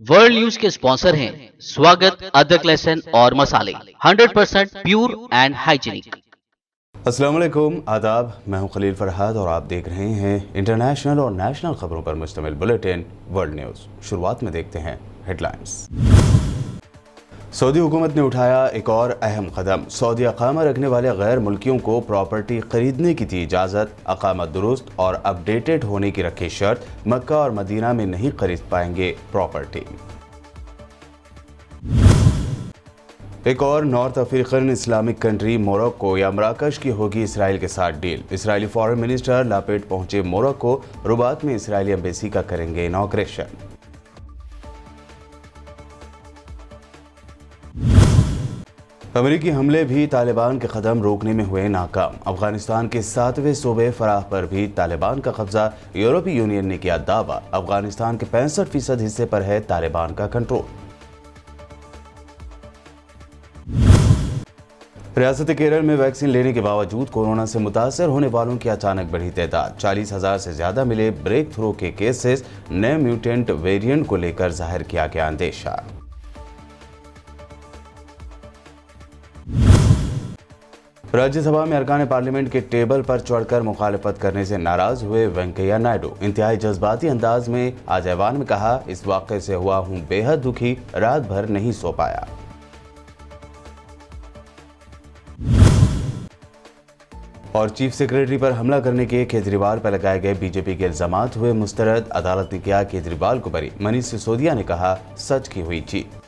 World news के sponsor हैं स्वागत, अदरक, लहसुन और मसाले 100% प्योर एंड हाइजीनिक। अस्सलाम वालेकुम, आदाब। मैं हूं खलील फरहाद और आप देख रहे हैं इंटरनेशनल और नेशनल खबरों पर मुश्तमिल बुलेटिन वर्ल्ड न्यूज़। शुरुआत में देखते हैं हेडलाइंस। सऊदी हुकूमत ने उठाया एक और अहम कदम। सऊदी अकामा रखने वाले गैर मुल्कियों को प्रॉपर्टी खरीदने की थी इजाज़त। अकामा दुरुस्त और अपडेटेड होने की रखी शर्त। मक्का और मदीना में नहीं खरीद पाएंगे प्रॉपर्टी। एक और north African Islamic country Morocco या मराकश की होगी इसराइल के साथ डील। इसराइली फॉरेन मिनिस्टर लापेड पहुंचे मोरक्को। रबात में इसराइली एम्बेसी का करेंगे इनॉग्रेशन। अमेरिकी हमले भी तालिबान के कदम रोकने में हुए नाकाम। अफगानिस्तान के 7वें सूबे फराह पर भी तालिबान का कब्जा। यूरोपीय यूनियन ने किया दावा, अफगानिस्तान के 65% हिस्से पर है तालिबान का कंट्रोल। रियासत केरल में वैक्सीन लेने के बावजूद कोरोना से मुतासर होने वालों की अचानक बढ़ी तादाद। 40,000 से ज्यादा मिले ब्रेक थ्रू के केसेस। नए म्यूटेंट वेरिएंट को लेकर जाहिर किया गया अंदेशा। राज्यसभा में अरकान पार्लियामेंट के टेबल पर चढ़कर मुखालफत करने से नाराज हुए वेंकैया नायडू। इंतहाई जज्बाती अंदाज में आज ऐवान में कहा, इस वाक़े से हुआ हूं बेहद दुखी, रात भर नहीं सो पाया। और चीफ सेक्रेटरी पर हमला करने के केजरीवाल पर लगाए गए बीजेपी के इल्जामात हुए मुस्तरद। अदालत ने किया केजरीवाल को बरी। मनीष सिसोदिया ने कहा, सच की हुई जीत।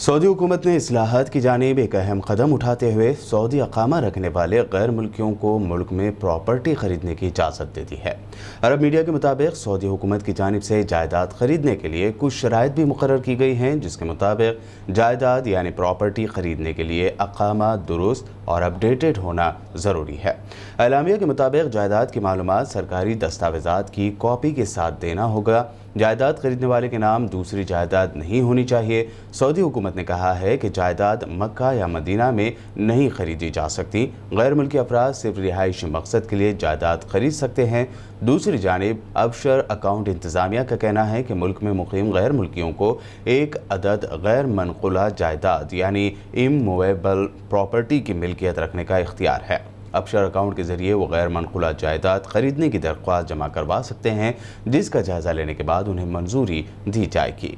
सऊदी हुकूमत ने इस्लाहात की जानिब एक अहम कदम उठाते हुए सऊदी अकामा रखने वाले गैर मुल्कियों को मुल्क में प्रॉपर्टी खरीदने की इजाज़त दे दी है। अरब मीडिया के मुताबिक सऊदी हुकूमत की जानिब से जायदाद खरीदने के लिए कुछ शराइत भी मुकर्रर की गई हैं, जिसके मुताबिक जायदाद यानी प्रॉपर्टी खरीदने के लिए अकामा दुरुस्त और अपडेटेड होना ज़रूरी है। एलामिया के मुताबिक जायदाद की मालूमात सरकारी दस्तावेज़ात की कॉपी के साथ देना होगा। जायदाद खरीदने वाले के नाम दूसरी जायदाद नहीं होनी चाहिए। सऊदी हुकूमत ने कहा है कि जायदाद मक्का या मदीना में नहीं खरीदी जा सकती। गैर मुल्की अफराद सिर्फ रिहायशी मकसद के लिए जायदाद खरीद सकते हैं। दूसरी जानिब अबशर अकाउंट इंतज़ामिया का कहना है कि मुल्क में मुकीम गैर मुल्कियों को एक अदद गैर मनकुला जायदाद यानी इमूवेबल प्रॉपर्टी की मिल्कियत रखने का इख्तियार है। अबशर अकाउंट के जरिए वो गैर मनकुला जायदाद खरीदने की दरख्वास्त जमा करवा सकते हैं, जिसका जायजा लेने के बाद उन्हें मंजूरी दी जाएगी।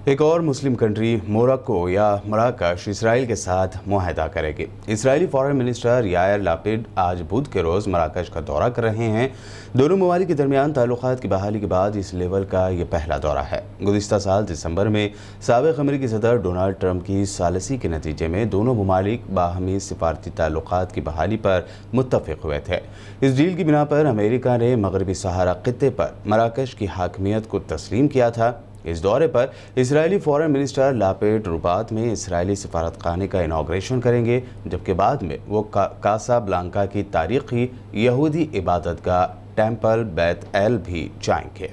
एक और मुस्लिम कंट्री मोरक्को या मराकश इसराइल के साथ मुआहदा करेगी। Israeli foreign minister Yair Lapid आज बुध के रोज़ मराकश का दौरा कर रहे हैं। दोनों ममालिक के दरमियान ताल्लुकात की बहाली के बाद इस लेवल का ये पहला दौरा है। गुज़िश्ता साल दिसंबर में साबिक़ अमेरिकी सदर डोनाल्ड ट्रंप की सालिसी के नतीजे में दोनों ममालिक बाहमी सिफारती ताल्लुकात की बहाली पर मुत्तफ़िक़ हुए थे। इस डील की बिना पर अमेरिका ने मगरबी सहारा खित्ते पर मराकश की हाकमियत को तस्लीम किया था। इस दौरे पर इसराइली फॉरेन मिनिस्टर लापेड रुबात में इसराइली सिफारतखाने का इनॉग्रेशन करेंगे, जबकि बाद में वो कासाब्लांका की तारीखी यहूदी इबादतगाह टेम्पल बैत एल भी जाएंगे।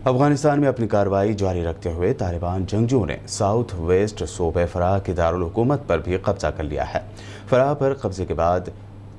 अफगानिस्तान में अपनी कार्रवाई जारी रखते हुए तालिबान जंगजुओं ने साउथ वेस्ट सूबे फराह की दारुल हुकूमत पर भी कब्जा कर लिया है। फराह पर कब्जे के बाद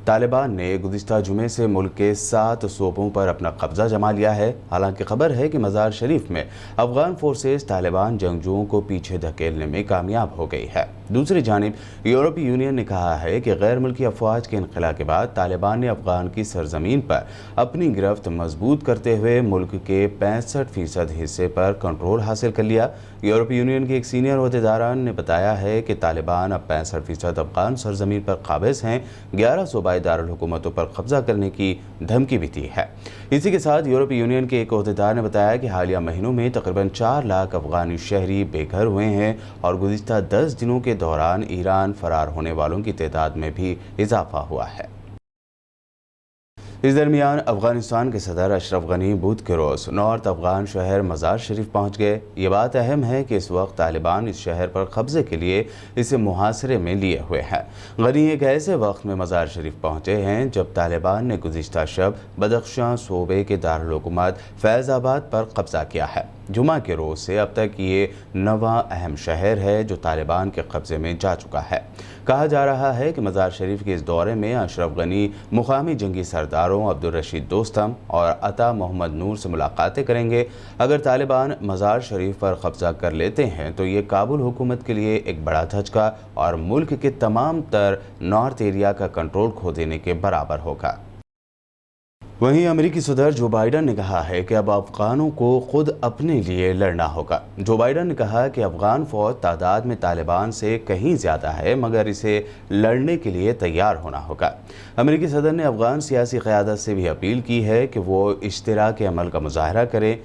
तालिबान ने गुज़िश्ता जुमे से मुल्क के 7 सूबों पर अपना कब्जा जमा लिया है। हालांकि खबर है कि मज़ार शरीफ में अफगान फोर्सेस तालिबान जंगजुओं को पीछे धकेलने में कामयाब हो गई है। दूसरी जानिब यूरोपीय यूनियन ने कहा है कि गैर मुल्की अफवाज के इनखला के बाद तालिबान ने अफगान की सरजमीन पर अपनी गिरफ्त मजबूत करते हुए मुल्क के 65% हिस्से पर कंट्रोल हासिल कर लिया। यूरोपीय यूनियन के एक सीनियर अहदेदारान ने बताया है कि तालिबान अब 65% अफगान सरजमीन पर काबिज हैं। 11 सूबाई दारुल हुकूमतों पर कब्जा करने की धमकी भी दी है। इसी के साथ यूरोपीय यूनियन के एक अहदेदार ने बताया कि हालिया महीनों में तकरीबन 4 लाख अफगानी शहरी बेघर हुए हैं और गुज़िश्ता 10 दिनों के दौरान ईरान फरार होने वालों की तादाद में भी इजाफा हुआ है। इस दरमियान अफगानिस्तान के सदर अशरफ गनी बुध के रोज़ नॉर्थ अफगान शहर मज़ार शरीफ पहुँच गए। ये बात अहम है कि इस वक्त तालिबान इस शहर पर कब्जे के लिए इसे मुहासरे में लिए हुए हैं। गनी एक ऐसे वक्त में मज़ार शरीफ पहुँचे हैं जब तालिबान ने गुज़िश्ता शब बदख्शां सूबे के दारुल हुकूमत फैज़ाबाद पर कब्जा किया है। जुमा के रोज़ से अब तक ये 9वां अहम शहर है जो तालिबान के कब्ज़े में जा चुका है। कहा जा रहा है कि मज़ार शरीफ के इस दौरे में अशरफ गनी मुकामी जंगी सरदारों अब्दुल रशीद दोस्तम और अता मोहम्मद नूर से मुलाकातें करेंगे। अगर तालिबान मज़ार शरीफ पर कब्ज़ा कर लेते हैं तो ये काबुल हुकूमत के लिए एक बड़ा धचका और मुल्क के तमाम तर नॉर्थ एरिया का कंट्रोल खो देने के बराबर होगा। वहीं अमेरिकी सदर जो बाइडन ने कहा है कि अब अफगानों को खुद अपने लिए लड़ना होगा। जो बाइडन ने कहा कि अफगान फौज तादाद में तालिबान से कहीं ज़्यादा है, मगर इसे लड़ने के लिए तैयार होना होगा। अमेरिकी सदर ने अफगान सियासी क़यादत से भी अपील की है कि वो इश्तिराक अमल का मुजाहरा करें।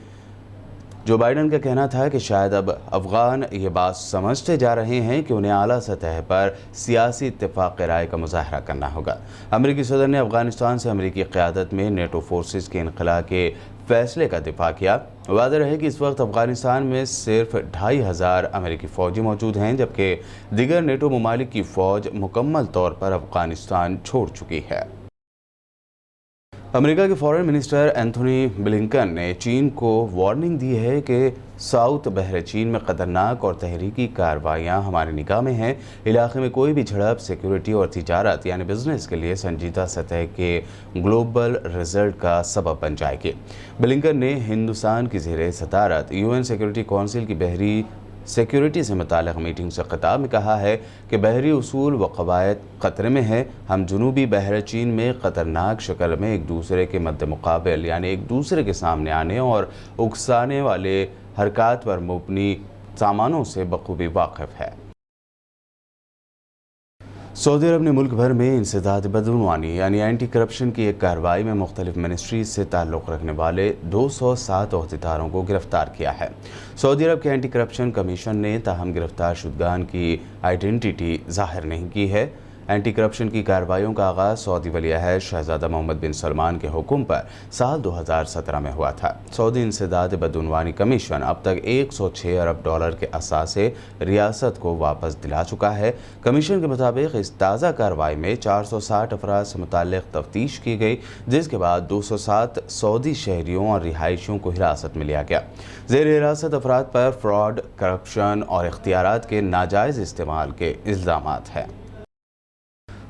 जो बाइडन का कहना था कि शायद अब अफगान ये बात समझते जा रहे हैं कि उन्हें आला सतह पर सियासी इत्तेफाक राय का मुजाहरा करना होगा। अमेरिकी सदर ने अफगानिस्तान से अमेरिकी क़यादत में नेटो फोर्सेस के इनखला के फैसले का दिफा किया। वाज़ेह है कि इस वक्त अफगानिस्तान में सिर्फ 2500 अमेरिकी फ़ौजी मौजूद हैं, जबकि दीगर नेटो ममालिक की फ़ौज मुकम्मल तौर पर अफगानिस्तान छोड़ चुकी है। अमेरिका के फॉरेन मिनिस्टर एंथोनी ब्लिंकन ने चीन को वार्निंग दी है कि साउथ बहर चीन में ख़तरनाक और तहरीकी कार्रवाइयाँ हमारी निगाह में हैं। इलाके में कोई भी झड़प सिक्योरिटी और तिजारत यानी बिजनेस के लिए संजीदा सतह के ग्लोबल रिजल्ट का सबब बन जाएगी। ब्लिंकन ने हिंदुस्तान की ज़ेर सदारत UN सिक्योरिटी कौंसिल की बहरी सिक्योरिटी से मुताल्लिक़ मीटिंग से खिताब में कहा है कि बहरी उसूल व कवायद ख़तरे में है। हम जनूबी बहर चीन में ख़तरनाक शक्ल में एक दूसरे के मद्दे मुकाबिल यानी एक दूसरे के सामने आने और उकसाने वाले हरकत पर मबनी सामानों से बखूबी वाकिफ़ है। सऊदी अरब ने मुल्क भर में इंसदाद बदउनवानी यानी एंटी करप्शन की एक कार्रवाई में मुख्तलिफ मिनिस्ट्रीज से ताल्लुक़ रखने वाले 207 अहदेदारों को गिरफ्तार किया है। सऊदी अरब के एंटी करप्शन कमीशन ने ताहम गिरफ्तार शुदगान की आइडेंटिटी जाहिर नहीं की है। एंटी करप्शन की कार्रवाइयों का आगाज़ सऊदी वली-अहद शहज़ादा मोहम्मद बिन सलमान के हुक्म पर साल 2017 में हुआ था। सऊदी इंसदाद बदउनवानी कमीशन अब तक 106 अरब डॉलर के असासे रियासत को वापस दिला चुका है। कमीशन के मुताबिक इस ताज़ा कार्रवाई में 460 अफराद से मुताल्लिक़ तफ्तीश की गई, जिसके बाद 207 सऊदी शहरियों और रिहायशियों को हिरासत में लिया गया। ज़ेर हिरासत अफराद पर फ्रॉड, करप्शन और इख्तियारात के नाजायज़ इस्तेमाल के इल्ज़ामात हैं।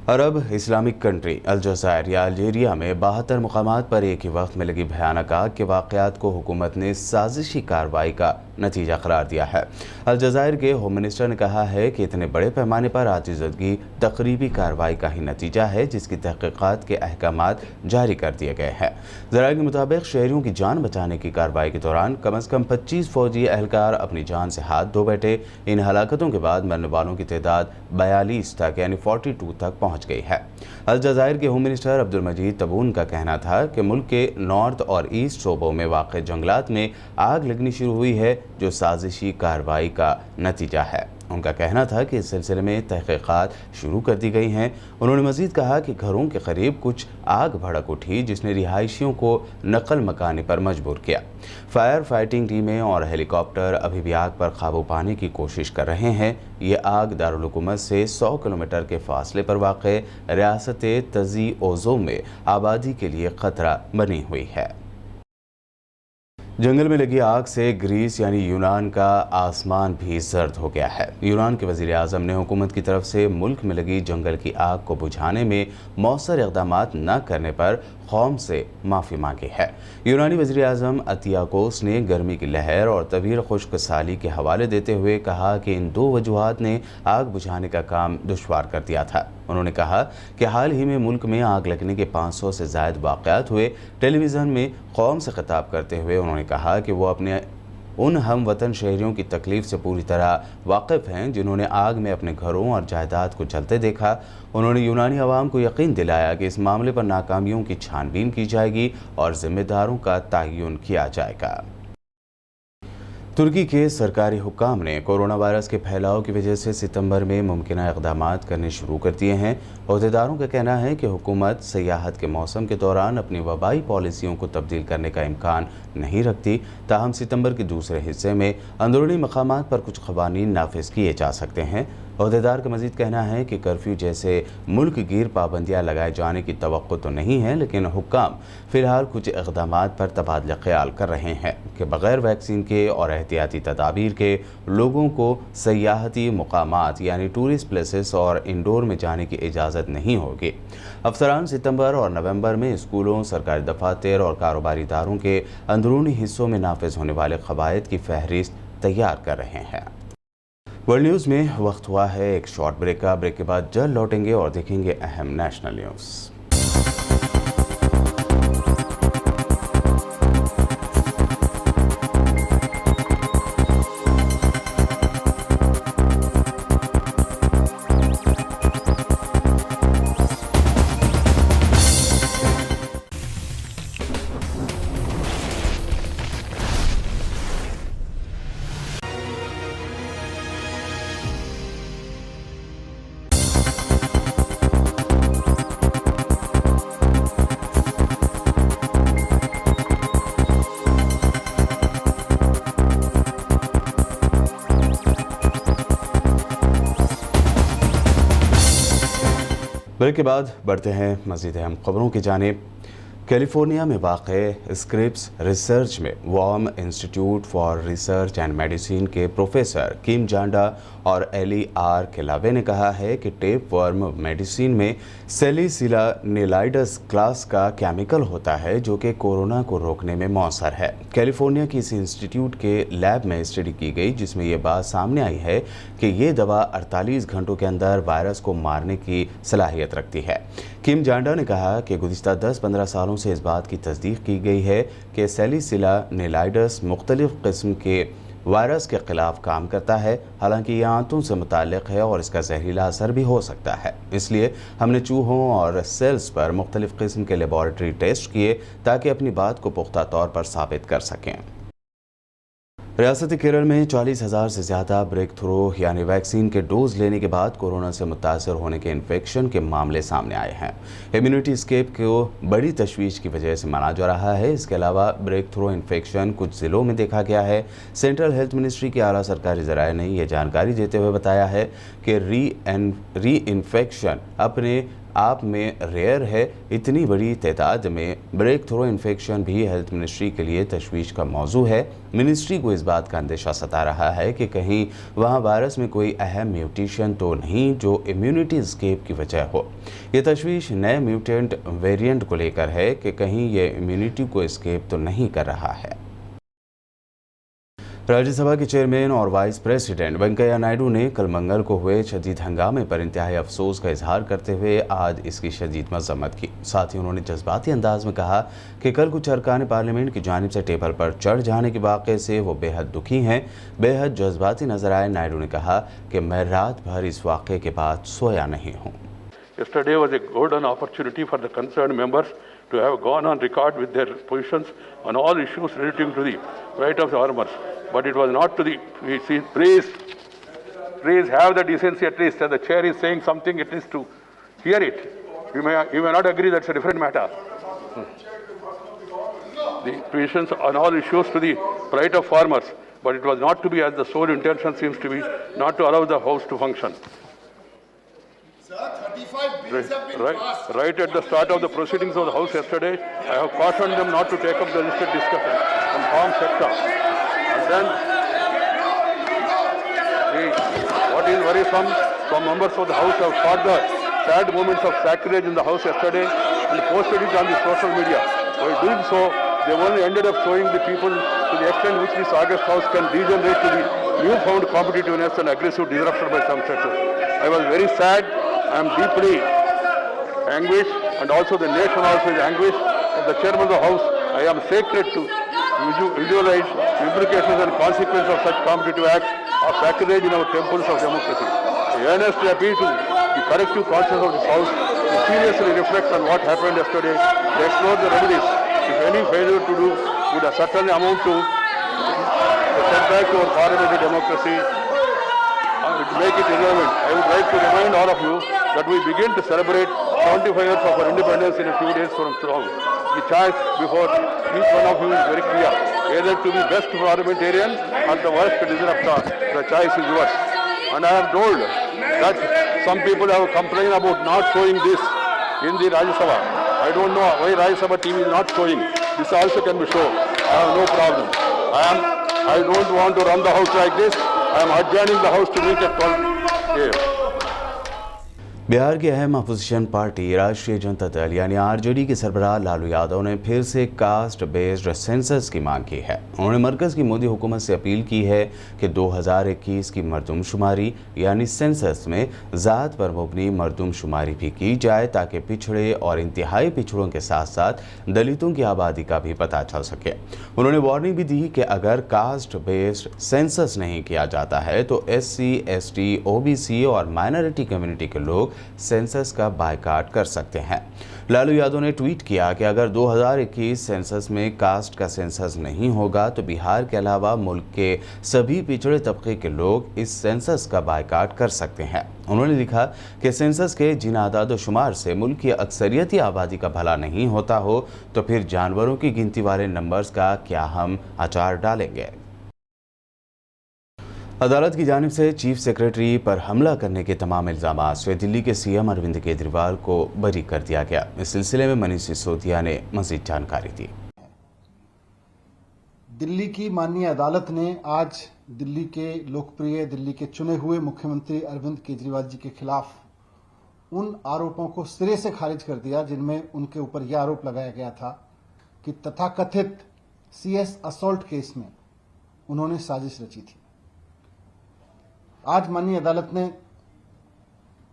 अरब इस्लामिक कंट्री अलजायर या अल्जीरिया में 72 मुकामात पर एक ही वक्त में लगी भयानक आग के वाक़यात को हुकूमत ने साजिशी कार्रवाई का नतीजा करार दिया है। अलजायर के होम मिनिस्टर ने कहा है कि इतने बड़े पैमाने पर आतिशज़दगी तकरीबी कार्रवाई का ही नतीजा है, जिसकी तहक़ीक़ात के अहकामात जारी कर दिए गए हैं। ज़राए के मुताबिक शहरियों की जान बचाने की कार्रवाई के दौरान कम अज़ कम 25 फ़ौजी एहलकार अपनी जान से हाथ धो बैठे। इन हलाकतों के बाद मरने वालों की तादाद 42 तक यानी 42 तक पहुँच गई है। अलजायर के होम मिनिस्टर अब्दुल मजीद तबून का कहना था कि मुल्क के नॉर्थ और ईस्ट सूबों में वाक़ जंगलात में आग लगनी शुरू हुई है, जो साजिशी कार्रवाई का नतीजा है। उनका कहना था कि इस सिलसिले में तहक़ीक़ात शुरू कर दी गई हैं। उन्होंने मज़ीद कहा कि घरों के करीब कुछ आग भड़क उठी, जिसने रिहायशियों को नकल मकाने पर मजबूर किया। फायर फाइटिंग टीमें और हेलीकॉप्टर अभी भी आग पर काबू पाने की कोशिश कर रहे हैं। ये आग दारुल हुकूमत से 100 किलोमीटर के फासले पर वाक़े रियासत तज़ी ओज़ो में आबादी के लिए ख़तरा बनी हुई है। जंगल में लगी आग से ग्रीस यानी यूनान का आसमान भी जर्द हो गया है। यूनान के वज़ीर आज़म ने हुकूमत की तरफ से मुल्क में लगी जंगल की आग को बुझाने में मौसर इक़दामात न करने पर कौम से माफ़ी मांगी है। यूनानी वज़ीर आज़म अतियाकोस ने गर्मी की लहर और तवील खुश्क साली के हवाले देते हुए कहा कि इन दो वजूहात ने आग बुझाने का काम दुश्वार कर दिया था। उन्होंने कहा कि हाल ही में मुल्क में आग लगने के 500 से ज़ायद वाक़यात हुए। टेलीविज़न में कौम से खिताब करते हुए उन्होंने कहा कि वो अपने उन हम वतन शहरियों की तकलीफ़ से पूरी तरह वाकिफ़ हैं जिन्होंने आग में अपने घरों और जायदाद को जलते देखा। उन्होंने यूनानी अवाम को यकीन दिलाया कि इस मामले पर नाकामियों की छानबीन की जाएगी और ज़िम्मेदारों का तयन किया जाएगा। तुर्की के सरकारी हुक्काम ने कोरोना वायरस के फैलाव की वजह से सितंबर में मुमकिना इक़दामात करने शुरू कर दिए हैं। अहदेदारों का कहना है कि हुकूमत सयाहत के मौसम के दौरान अपनी वबाई पॉलिसियों को तब्दील करने का इम्कान नहीं रखती। ताहम सितंबर के दूसरे हिस्से में अंदरूनी मकामात पर कुछ क़वानीन नाफिज किए जा सकते हैं। ओहदेदार का मजीद कहना है कि कर्फ्यू जैसे मुल्क गिर पाबंदियाँ लगाए जाने की तवक्को तो नहीं है, लेकिन हुक्काम फ़िलहाल कुछ इक़दामात पर तबादला ख्याल कर रहे हैं कि बग़ैर वैक्सीन के और एहतियाती तदाबीर के लोगों को सयाहती मुकामात यानी टूरिस्ट प्लेसेस और इंडोर में जाने की इजाज़त नहीं होगी। अफसरान सितंबर और नवंबर में स्कूलों, सरकारी दफातर और कारोबारी इदारों के अंदरूनी हिस्सों में नाफिज होने वाले क़वाइद की फहरिस्त तैयार कर रहे हैं। वर्ल्ड न्यूज़ में वक्त हुआ है एक शॉर्ट ब्रेक का। ब्रेक के बाद जल्द लौटेंगे और देखेंगे अहम नेशनल न्यूज़। ब्रेक के बाद बढ़ते हैं मज़ीद अहम खबरों की जानिब। कैलिफोर्निया में वाक़ स्क्रिप्स रिसर्च में warm institute for research and medicine के प्रोफेसर किम जांडा और एली आर केलावे ने कहा है कि टेप वर्म मेडिसिन में सैलिसिलानिलाइडस क्लास का केमिकल होता है जो कि कोरोना को रोकने में मौसर है। कैलिफोर्निया की इस इंस्टीट्यूट के लैब में स्टडी की गई जिसमें यह बात सामने आई है कि ये दवा 48 घंटों के अंदर वायरस को मारने की सलाहियत रखती है। किम जांडा ने कहा कि गुज़िश्ता 10-15 सालों से इस बात की तस्दीक की गई है कि सैलिसिलानिलाइडस मुख्तलिफ किस्म के वायरस के ख़िलाफ़ काम करता है। हालांकि यह आंतों से मुताल्लिक़ है और इसका जहरीला असर भी हो सकता है। इसलिए हमने चूहों और सेल्स पर मुख्तलिफ़ किस्म के लेबॉरेटरी टेस्ट किए ताकि अपनी बात को पुख्ता तौर पर साबित कर सकें। रियासत केरल में 40,000 से ज़्यादा ब्रेक थ्रू यानी वैक्सीन के डोज लेने के बाद कोरोना से मुतासर होने के इन्फेक्शन के मामले सामने आए हैं। इम्यूनिटी स्केप को बड़ी तशवीश की वजह से माना जा रहा है। इसके अलावा ब्रेक थ्रू इन्फेक्शन कुछ ज़िलों में देखा गया है। सेंट्रल हेल्थ मिनिस्ट्री के आला सरकारी ज़राए ने यह जानकारी देते हुए बताया है कि री इन्फेक्शन अपने आप में रेयर है। इतनी बड़ी तादाद में ब्रेक थ्रू इन्फेक्शन भी हेल्थ मिनिस्ट्री के लिए तशवीश का मौजू है। मिनिस्ट्री को इस बात का अंदेशा सता रहा है कि कहीं वहाँ वायरस में कोई अहम म्यूटेशन तो नहीं जो इम्यूनिटी स्केप की वजह हो। ये तशवीश नए म्यूटेंट वेरिएंट को लेकर है कि कहीं ये इम्यूनिटी को स्केप तो नहीं कर रहा है। राज्यसभा के चेयरमैन और वाइस प्रेसिडेंट वेंकैया नायडू ने कल मंगल को हुए शदीद हंगामे पर इंतहाई अफसोस का इजहार करते हुए आज इसकी शदीद मजम्मत की। साथ ही उन्होंने जज्बाती अंदाज में कहा कि कल कुछ अरकान पार्लियामेंट की जानिब से टेबल पर चढ़ जाने के वाक़े से वो बेहद दुखी हैं, बेहद जज्बाती नजर आए। नायडू ने कहा कि मैं रात भर इस वाक़े के बाद सोया नहीं हूँ। Yesterday was a golden opportunity for the concerned members to have gone on record with their positions on all issues relating to the right of the farmers. But it was not to the, we see, please have the decency at least, that the chair is saying something at least to hear it. You may not agree, that's a different matter. The positions on all issues to the right of farmers, but it was not to be, as the sole intention seems to be, not to allow the house to function. Sir, 35 bills have been passed. Right at the start of the proceedings of the House yesterday, I have cautioned them not to take up the listed discussion on farm sector. And then, what is worrisome, some members of the House have caught the sad moments of sacrilege in the House yesterday and posted it on the social media. By doing so, they only ended up showing the people to the extent which this August House can degenerate to the newfound competitiveness and aggressive disruption by some sectors. I was very sad. I am deeply anguished, and also the nation also is anguished. As the chairman of the House, I am sacred to visualize implications and consequences of such competitive acts of sacrilege in our temples of democracy. I earnestly appeal to the collective conscience of this House to seriously reflect on what happened yesterday, to explore the remedies. If any failure to do would certainly amount to a setback to our parliamentary democracy, to make it irrelevant, I would like to remind all of you that we begin to celebrate 75 years of our independence in a few days from now. The choice before each one of you is very clear. Either to be best parliamentarian or the worst disruptor. The choice is yours. And I am told that some people have complained about not showing this in the Rajya Sabha. I don't know why Rajya Sabha TV is not showing. This also can be shown. I have no problem. I don't want to run the house like this. I am adjourning the house to meet at 12 a.m. Bihar की अहम opposition party राष्ट्रीय जनता दल यानी RJD के सरबराह लालू यादव ने फिर से caste based census की मांग की है। उन्होंने मरकज़ की मोदी हुकूमत से अपील की है कि 2021 की मरदमशुमारी यानी सेंसस में ज़ात पर मबनी मरदमशुमारी भी की जाए ताकि पिछड़े और इंतहाई पिछड़ों के साथ साथ दलितों की आबादी का भी पता चल सके। उन्होंने वार्निंग भी दी कि अगर कास्ट बेस्ड सेंसस नहीं किया जाता है तो SC, ST, OBC और माइनॉरिटी कम्युनिटी के लोग सेंसस का बायकॉट कर सकते हैं। लालू यादव ने ट्वीट किया कि अगर 2021 सेंसस में कास्ट का सेंसस नहीं होगा तो बिहार के अलावा मुल्क के सभी पिछड़े तबके के लोग इस सेंसस का बायकॉट कर सकते हैं। उन्होंने लिखा कि सेंसस के जिन आदाद शुमार से मुल्क की अक्सरियती आबादी का भला नहीं होता हो तो फिर जानवरों की गिनती वाले नंबर्स का क्या हम अचार डालेंगे। अदालत की जानिब से चीफ सेक्रेटरी पर हमला करने के तमाम इल्ज़ाम से दिल्ली के CM अरविंद केजरीवाल को बरी कर दिया गया। इस सिलसिले में मनीष सिसोदिया ने मज़ीद जानकारी दी। दिल्ली की माननीय अदालत ने आज दिल्ली के लोकप्रिय, दिल्ली के चुने हुए मुख्यमंत्री अरविंद केजरीवाल जी के खिलाफ उन आरोपों को सिरे से खारिज कर दिया जिनमें उनके ऊपर यह आरोप लगाया गया था कि तथाकथित CS असॉल्ट केस में उन्होंने साजिश रची थी। आज माननीय अदालत ने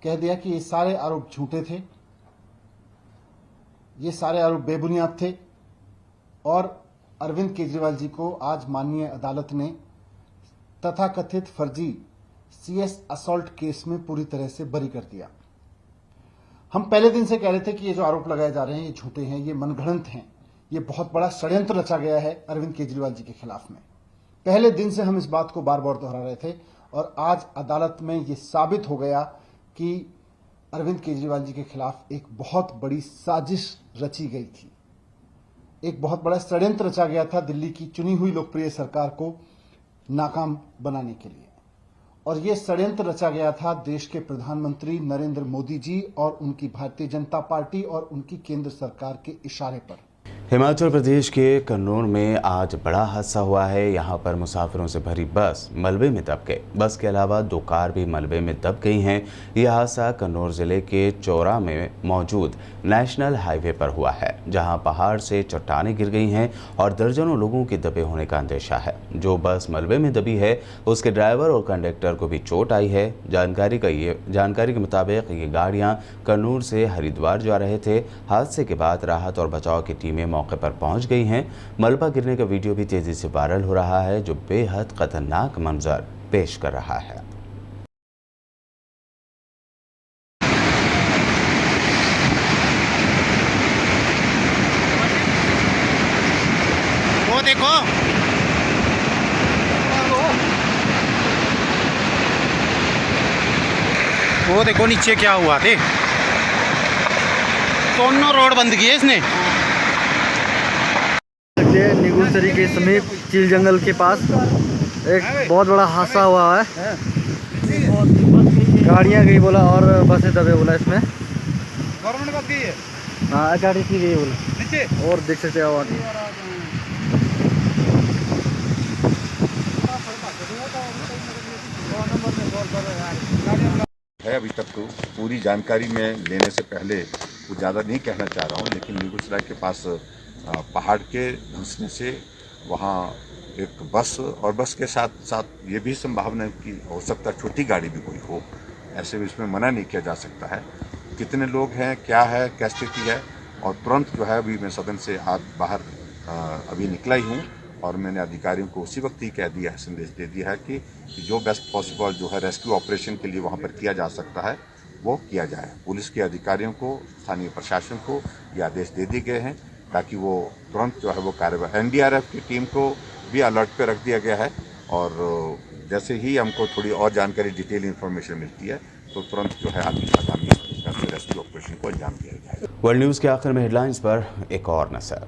कह दिया कि ये सारे आरोप झूठे थे, ये सारे आरोप बेबुनियाद थे और अरविंद केजरीवाल जी को आज माननीय अदालत ने तथाकथित फर्जी CS असॉल्ट केस में पूरी तरह से बरी कर दिया। हम पहले दिन से कह रहे थे कि ये जो आरोप लगाए जा रहे हैं ये झूठे हैं, ये मनगढ़ंत हैं, ये बहुत बड़ा षड्यंत्र रचा गया है अरविंद केजरीवाल जी के खिलाफ में। पहले दिन से हम इस बात को बार बार दोहरा रहे थे और आज अदालत में ये साबित हो गया कि अरविंद केजरीवाल जी के खिलाफ एक बहुत बड़ी साजिश रची गई थी, एक बहुत बड़ा षड्यंत्र रचा गया था दिल्ली की चुनी हुई लोकप्रिय सरकार को नाकाम बनाने के लिए। और ये षड्यंत्र रचा गया था देश के प्रधानमंत्री नरेंद्र मोदी जी और उनकी भारतीय जनता पार्टी और उनकी केंद्र सरकार के इशारे पर। हिमाचल प्रदेश के कन्नौर में आज बड़ा हादसा हुआ है। यहाँ पर मुसाफिरों से भरी बस मलबे में दब गई। बस के अलावा 2 कार भी मलबे में दब गई हैं। यह हादसा कन्नौर ज़िले के चौरा में मौजूद नेशनल हाईवे पर हुआ है, जहाँ पहाड़ से चट्टानें गिर गई हैं और दर्जनों लोगों के दबे होने का अंदेशा है। जो बस मलबे में दबी है उसके ड्राइवर और कंडक्टर को भी चोट आई है। जानकारी के मुताबिक ये गाड़ियाँ कन्नौर से हरिद्वार जा रहे थे। हादसे के बाद राहत और बचाव की टीमें मौके पर पहुंच गई हैं। मलबा गिरने का वीडियो भी तेजी से वायरल हो रहा है जो बेहद खतरनाक मंजर पेश कर रहा है। वो देखो नीचे क्या हुआ थे। दोनों रोड बंद किए इसने। निगुसरी के समीप चील जंगल के पास एक बहुत बड़ा हादसा हुआ है। गाड़ियाँ गई बोला और बसें दबे बोला इसमें। गवर्नमेंट बस गई है। हाँ गाड़ी थी गई बोला और देख सकते हो है। अभी तक तो पूरी जानकारी में लेने से पहले कुछ ज़्यादा नहीं कहना चाह रहा हूँ, लेकिन निगुसराय के पास पहाड़ के धंसने से वहाँ एक बस और बस के साथ साथ ये भी संभावना है कि हो सकता है छोटी गाड़ी भी कोई हो, ऐसे भी इसमें मना नहीं किया जा सकता है। कितने लोग हैं, क्या है, क्या स्थिति है, और तुरंत जो है अभी मैं सदन से आज बाहर अभी निकला ही हूँ और मैंने अधिकारियों को उसी वक्त ही कह दिया है, संदेश दे दिया है कि जो बेस्ट पॉसिबल जो है रेस्क्यू ऑपरेशन के लिए वहाँ पर किया जा सकता है वो किया जाए। पुलिस के अधिकारियों को, स्थानीय प्रशासन को ये आदेश दे दिए गए हैं ताकि वो तुरंत जो है वो कार्रवाई। NDRF की टीम को भी अलर्ट पे रख दिया गया है और जैसे ही हमको थोड़ी और जानकारी, डिटेल इन्फॉर्मेशन मिलती है तो तुरंत जो है आगामी रेस्क्यू ऑपरेशन को अंजाम दिया जाएगा। वर्ल्ड न्यूज़ के आखिर में हेडलाइंस पर एक और नजर।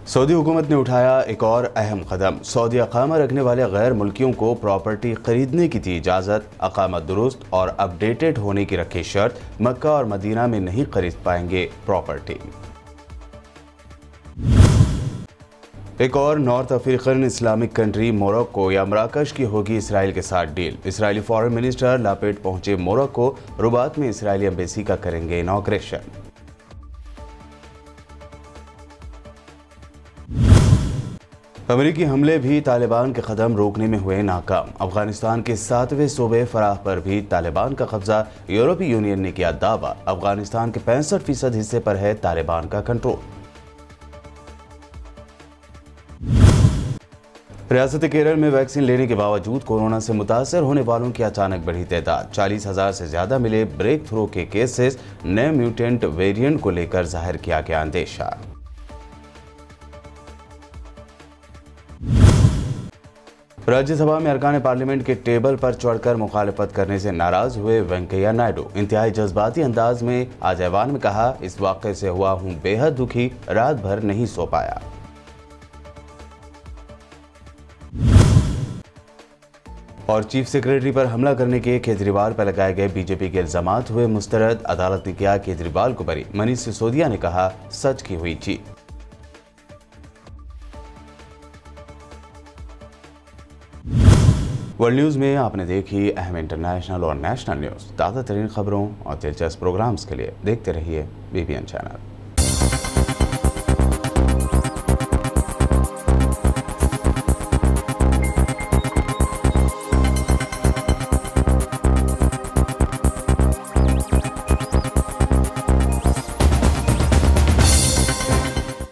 सऊदी हुकूमत ने उठाया एक और अहम कदम। सऊदी अकामा रखने वाले गैर मुल्कियों को प्रॉपर्टी खरीदने की दी इजाज़त। अकामा दुरुस्त और अपडेटेड होने की रखी शर्त। मक्का और मदीना में नहीं खरीद पाएंगे प्रॉपर्टी। एक और north African Islamic country Morocco या मराकश की होगी इसराइल के साथ डील। इसराइली फॉरेन मिनिस्टर लापेड पहुंचे मोरक्को। रबात में इसराइली एम्बेसी का करेंगे इनॉग्रेशन। अमेरिकी हमले भी तालिबान के कदम रोकने में हुए नाकाम। अफगानिस्तान के 7वें सूबे फराह पर भी तालिबान का कब्जा। यूरोपीय यूनियन ने किया दावा, अफगानिस्तान के 65% हिस्से पर है तालिबान का कंट्रोल। रियासत केरल में वैक्सीन लेने के बावजूद कोरोना से मुतासर होने वालों की अचानक बढ़ी तादाद। 40,000 से ज्यादा मिले ब्रेक थ्रू के केसेस। नए म्यूटेंट वेरिएंट को लेकर जाहिर किया गया अंदेशा। राज्यसभा में अरकान पार्लियामेंट के टेबल पर चढ़कर मुखालफत करने से नाराज हुए वेंकैया नायडू। इंतहाई जज्बाती अंदाज में आज ऐवान में कहा, इस वाक़े से हुआ हूं बेहद दुखी, रात भर नहीं सो पाया। और चीफ सेक्रेटरी पर हमला करने के केजरीवाल पर लगाए गए बीजेपी के इल्जामात हुए मुस्तरद। अदालत ने किया केजरीवाल को बरी। मनीष सिसोदिया ने कहा, सच की हुई जीत। वर्ल्ड न्यूज में आपने देखी अहम इंटरनेशनल और नेशनल न्यूज। ताज़ा तरीन खबरों और दिलचस्प प्रोग्राम्स के लिए देखते रहिए BBN चैनल।